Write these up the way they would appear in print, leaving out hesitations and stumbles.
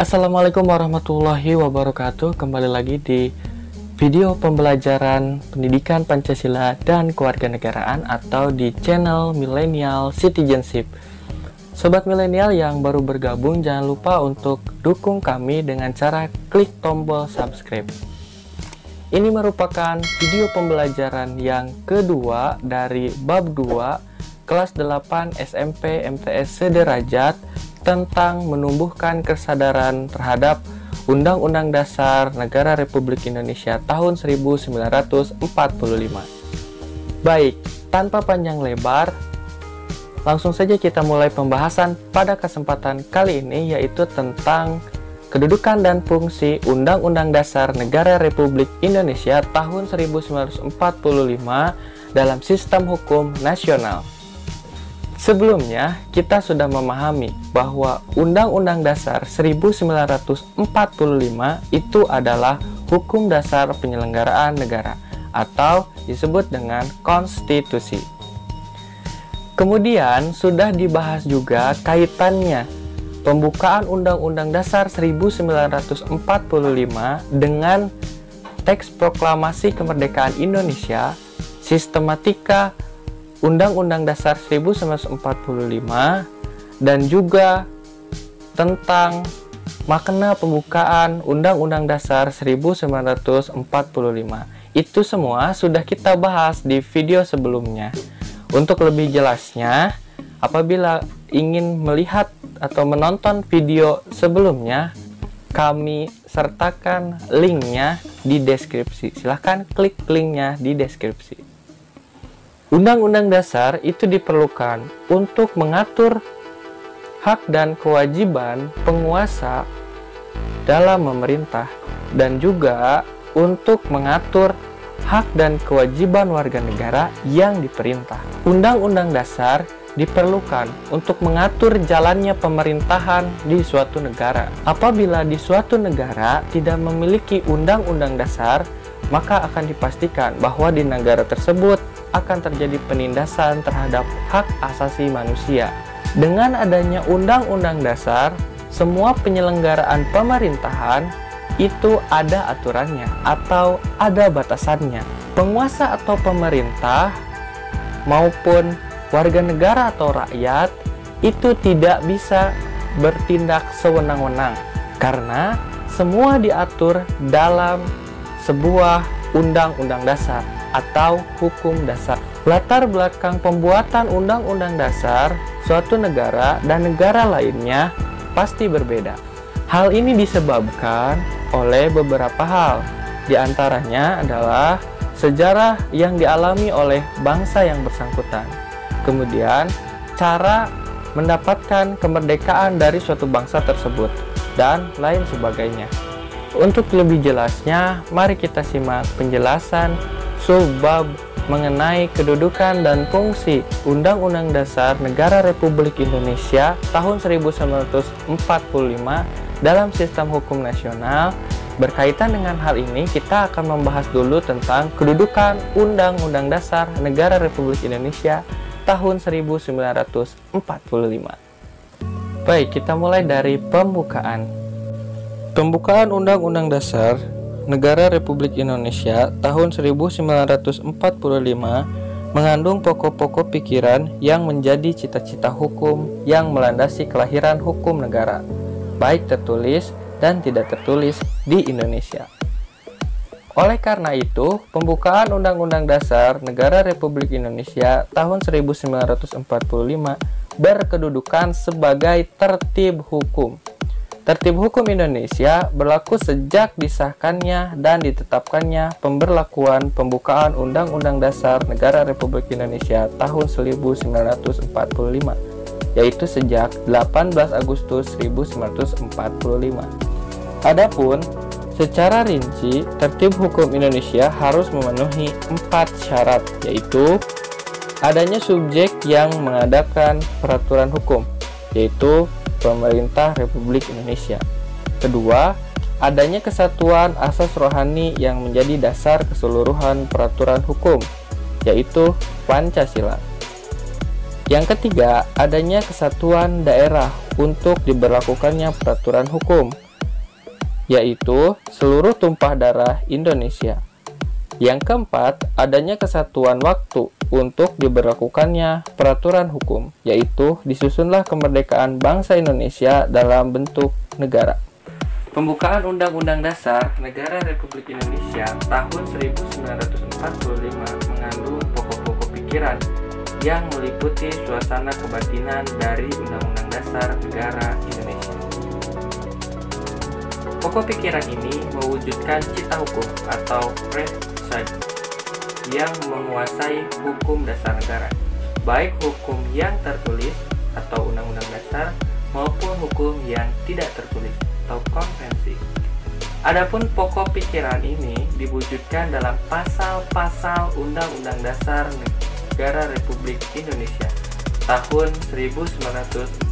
Assalamualaikum warahmatullahi wabarakatuh. Kembali lagi di video pembelajaran pendidikan Pancasila dan kewarganegaraan atau di channel Millennial Citizenship. Sobat milenial yang baru bergabung, jangan lupa untuk dukung kami dengan cara klik tombol subscribe. Ini merupakan video pembelajaran yang kedua dari bab 2 kelas 8 SMP MTS Sederajat tentang menumbuhkan kesadaran terhadap Undang-Undang Dasar Negara Republik Indonesia tahun 1945. Baik, tanpa panjang lebar, langsung saja kita mulai pembahasan pada kesempatan kali ini, yaitu tentang kedudukan dan fungsi Undang-Undang Dasar Negara Republik Indonesia tahun 1945 dalam sistem hukum nasional. Sebelumnya, kita sudah memahami bahwa Undang-Undang Dasar 1945 itu adalah hukum dasar penyelenggaraan negara atau disebut dengan konstitusi. Kemudian sudah dibahas juga kaitannya pembukaan Undang-Undang Dasar 1945 dengan teks proklamasi kemerdekaan Indonesia, sistematika Undang-Undang Dasar 1945, dan juga tentang makna pembukaan Undang-Undang Dasar 1945. Itu semua sudah kita bahas di video sebelumnya. Untuk lebih jelasnya, apabila ingin melihat atau menonton video sebelumnya, kami sertakan linknya di deskripsi. Silahkan klik linknya di deskripsi. Undang-Undang Dasar itu diperlukan untuk mengatur hak dan kewajiban penguasa dalam memerintah dan juga untuk mengatur hak dan kewajiban warga negara yang diperintah. Undang-Undang Dasar diperlukan untuk mengatur jalannya pemerintahan di suatu negara. Apabila di suatu negara tidak memiliki Undang-Undang Dasar, maka akan dipastikan bahwa di negara tersebut akan terjadi penindasan terhadap hak asasi manusia. Dengan adanya Undang-Undang Dasar, semua penyelenggaraan pemerintahan itu ada aturannya atau ada batasannya. Penguasa atau pemerintah maupun warga negara atau rakyat itu tidak bisa bertindak sewenang-wenang karena semua diatur dalam sebuah Undang-Undang Dasar atau hukum dasar. Latar belakang pembuatan Undang-Undang Dasar suatu negara dan negara lainnya pasti berbeda. Hal ini disebabkan oleh beberapa hal. Di antaranya adalah sejarah yang dialami oleh bangsa yang bersangkutan. Kemudian, cara mendapatkan kemerdekaan dari suatu bangsa tersebut, dan lain sebagainya. Untuk lebih jelasnya, mari kita simak penjelasan subbab mengenai kedudukan dan fungsi Undang-Undang Dasar Negara Republik Indonesia tahun 1945 dalam sistem hukum nasional. Berkaitan dengan hal ini, kita akan membahas dulu tentang kedudukan Undang-Undang Dasar Negara Republik Indonesia tahun 1945. Baik, kita mulai dari pembukaan. Pembukaan Undang-Undang Dasar Negara Republik Indonesia tahun 1945 mengandung pokok-pokok pikiran yang menjadi cita-cita hukum yang melandasi kelahiran hukum negara, baik tertulis dan tidak tertulis di Indonesia. Oleh karena itu, pembukaan Undang-Undang Dasar Negara Republik Indonesia tahun 1945 berkedudukan sebagai tertib hukum. Tertib hukum Indonesia berlaku sejak disahkannya dan ditetapkannya pemberlakuan pembukaan Undang-Undang Dasar Negara Republik Indonesia tahun 1945, yaitu sejak 18 Agustus 1945. Adapun secara rinci, tertib hukum Indonesia harus memenuhi 4 syarat, yaitu adanya subjek yang mengadakan peraturan hukum, yaitu Pemerintah Republik Indonesia. Kedua, adanya kesatuan asas rohani yang menjadi dasar keseluruhan peraturan hukum, yaitu Pancasila. Yang ketiga, adanya kesatuan daerah untuk diberlakukannya peraturan hukum, yaitu seluruh tumpah darah Indonesia. Yang keempat, adanya kesatuan waktu untuk diberlakukannya peraturan hukum, yaitu disusunlah kemerdekaan bangsa Indonesia dalam bentuk negara. Pembukaan Undang-Undang Dasar Negara Republik Indonesia tahun 1945 mengandung pokok-pokok pikiran yang meliputi suasana kebatinan dari Undang-Undang Dasar Negara Indonesia. Pokok pikiran ini mewujudkan cita hukum atau prinsip yang menguasai hukum dasar negara, baik hukum yang tertulis atau undang-undang dasar maupun hukum yang tidak tertulis atau konvensi. Adapun pokok pikiran ini diwujudkan dalam pasal-pasal Undang-Undang Dasar Negara Republik Indonesia tahun 1945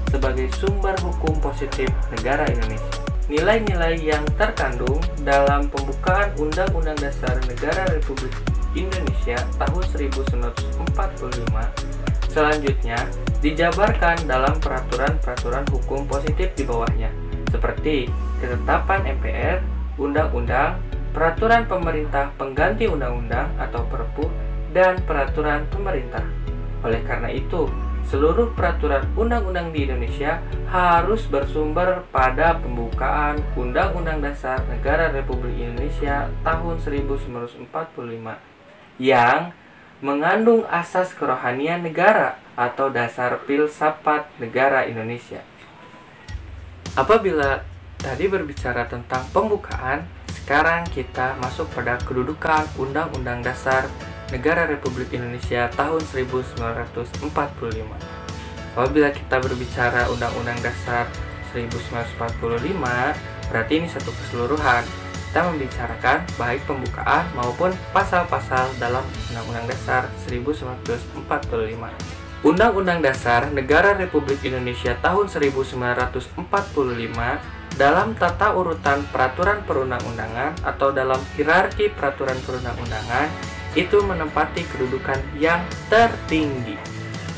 sebagai sumber hukum positif negara Indonesia. Nilai-nilai yang terkandung dalam pembukaan Undang-Undang Dasar Negara Republik Indonesia tahun 1945 selanjutnya dijabarkan dalam peraturan-peraturan hukum positif di bawahnya, seperti ketetapan MPR, undang-undang, peraturan pemerintah pengganti undang-undang atau Perpu, dan peraturan pemerintah. Oleh karena itu, seluruh peraturan undang-undang di Indonesia harus bersumber pada pembukaan Undang-Undang Dasar Negara Republik Indonesia tahun 1945 yang mengandung asas kerohanian negara atau dasar filsafat negara Indonesia. Apabila tadi berbicara tentang pembukaan, sekarang kita masuk pada kedudukan Undang-Undang Dasar Negara Republik Indonesia tahun 1945. Apabila kita berbicara Undang-Undang Dasar 1945, berarti ini satu keseluruhan. Kita membicarakan baik pembukaan maupun pasal-pasal dalam Undang-Undang Dasar 1945. Undang-Undang Dasar Negara Republik Indonesia tahun 1945 dalam tata urutan peraturan perundang-undangan atau dalam hierarki peraturan perundang-undangan itu menempati kedudukan yang tertinggi.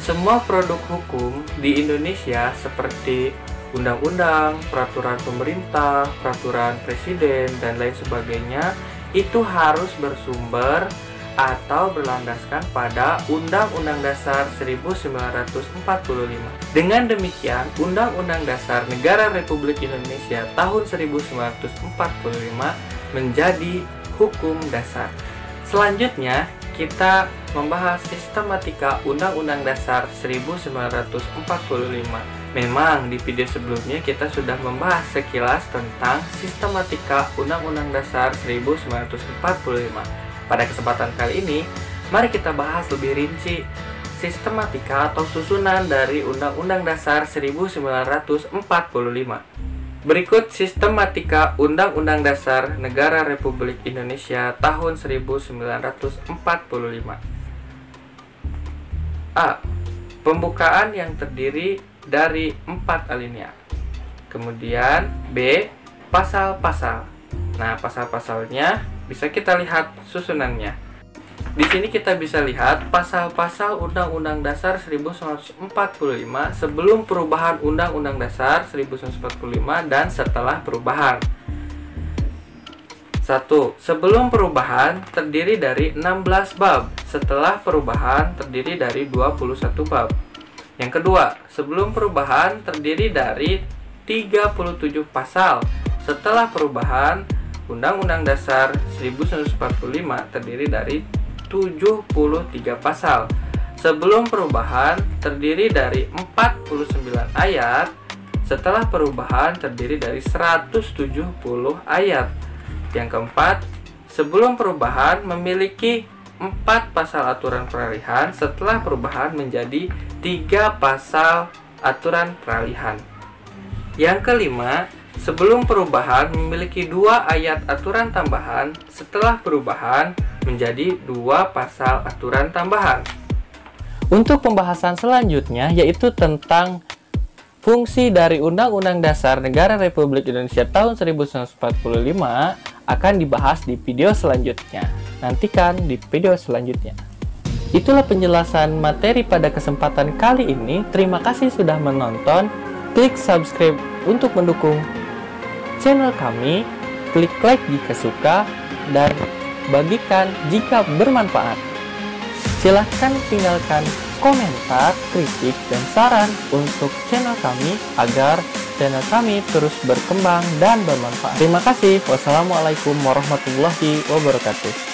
Semua produk hukum di Indonesia seperti undang-undang, peraturan pemerintah, peraturan presiden, dan lain sebagainya itu harus bersumber atau berlandaskan pada Undang-Undang Dasar 1945. Dengan demikian, Undang-Undang Dasar Negara Republik Indonesia tahun 1945 menjadi hukum dasar. Selanjutnya, kita membahas sistematika Undang-Undang Dasar 1945. Memang di video sebelumnya kita sudah membahas sekilas tentang sistematika Undang-Undang Dasar 1945. Pada kesempatan kali ini, mari kita bahas lebih rinci sistematika atau susunan dari Undang-Undang Dasar 1945. Berikut sistematika Undang-Undang Dasar Negara Republik Indonesia tahun 1945. A. Pembukaan yang terdiri dari 4 alinea. Kemudian B. Pasal-pasal. Nah, pasal-pasalnya bisa kita lihat susunannya. Di sini kita bisa lihat pasal-pasal Undang-Undang Dasar 1945 sebelum perubahan Undang-Undang Dasar 1945 dan setelah perubahan. 1. Sebelum perubahan terdiri dari 16 bab, setelah perubahan terdiri dari 21 bab. Yang kedua, sebelum perubahan terdiri dari 37 pasal, setelah perubahan Undang-Undang Dasar 1945 terdiri dari 73 pasal. Sebelum perubahan terdiri dari 49 ayat, setelah perubahan terdiri dari 170 ayat. Yang keempat, sebelum perubahan memiliki 4 pasal aturan peralihan, setelah perubahan menjadi 3 pasal aturan peralihan. Yang kelima, sebelum perubahan memiliki 2 ayat aturan tambahan, setelah perubahan menjadi 2 pasal aturan tambahan. Untuk pembahasan selanjutnya yaitu tentang fungsi dari Undang-Undang Dasar Negara Republik Indonesia tahun 1945 akan dibahas di video selanjutnya. Nantikan di video selanjutnya. Itulah penjelasan materi pada kesempatan kali ini. Terima kasih sudah menonton. Klik subscribe untuk mendukung channel kami, klik like jika suka, dan bagikan jika bermanfaat. Silahkan tinggalkan komentar, kritik, dan saran untuk channel kami agar channel kami terus berkembang dan bermanfaat. Terima kasih. Wassalamualaikum warahmatullahi wabarakatuh.